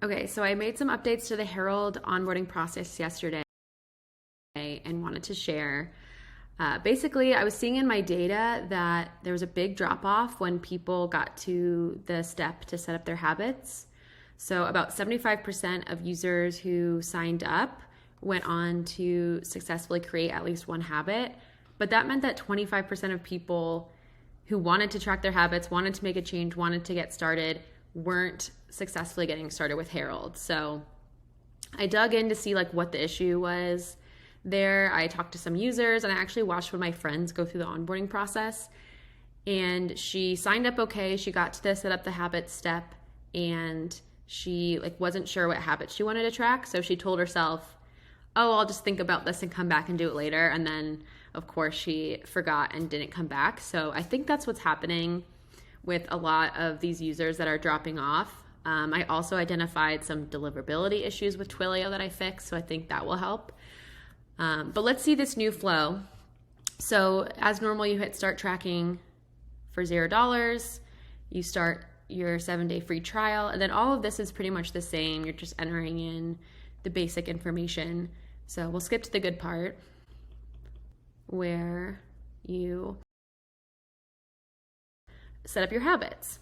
Okay, so I made some updates to the Herald onboarding process yesterday and wanted to share. Basically, I was seeing in my data that there was a big drop off when people got to the step to set up their habits. So, about 75% of users who signed up went on to successfully create at least one habit. But that meant that 25% of people who wanted to track their habits, wanted to make a change, wanted to get started, weren't successfully getting started with Herald. So I dug in to see like what the issue was there. I talked to some users and I actually watched one of my friends go through the onboarding process, and she signed up okay. She got to the set up the habit step and she like wasn't sure what habits she wanted to track. So she told herself, oh, I'll just think about this and come back and do it later. And then of course she forgot and didn't come back. So I think that's what's happening with a lot of these users that are dropping off. I also identified some deliverability issues with Twilio that I fixed, so I think that will help. But let's see this new flow. So as normal, you hit start tracking for $0. You start your 7-day free trial, and then all of this is pretty much the same. You're just entering in the basic information. So we'll skip to the good part where you set up your habits.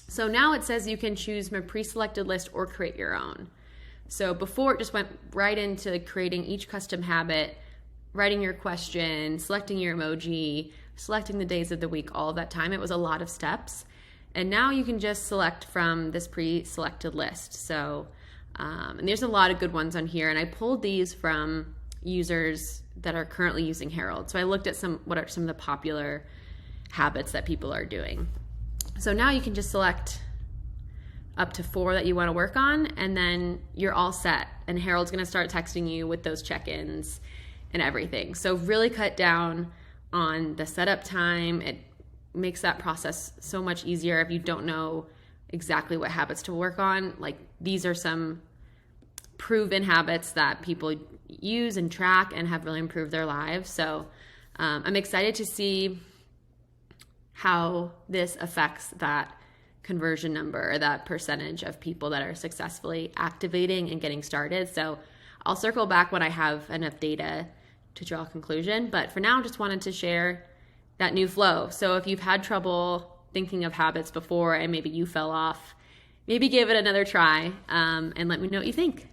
So now it says you can choose from a pre-selected list or create your own. So before it just went right into creating each custom habit, writing your question, selecting your emoji, selecting the days of the week, all of that time. It was a lot of steps. And now you can just select from this pre-selected list. So, and there's a lot of good ones on here. And I pulled these from users that are currently using Herald. So I looked at what are some of the popular habits that people are doing. So now you can just select up to 4 that you want to work on, and then you're all set. And Harold's going to start texting you with those check-ins and everything. So really cut down on the setup time. It makes that process so much easier if you don't know exactly what habits to work on. Like, these are some proven habits that people use and track and have really improved their lives. So I'm excited to see how this affects that conversion number, or that percentage of people that are successfully activating and getting started. So I'll circle back when I have enough data to draw a conclusion. But for now, just wanted to share that new flow. So if you've had trouble thinking of habits before and maybe you fell off, maybe give it another try, and let me know what you think.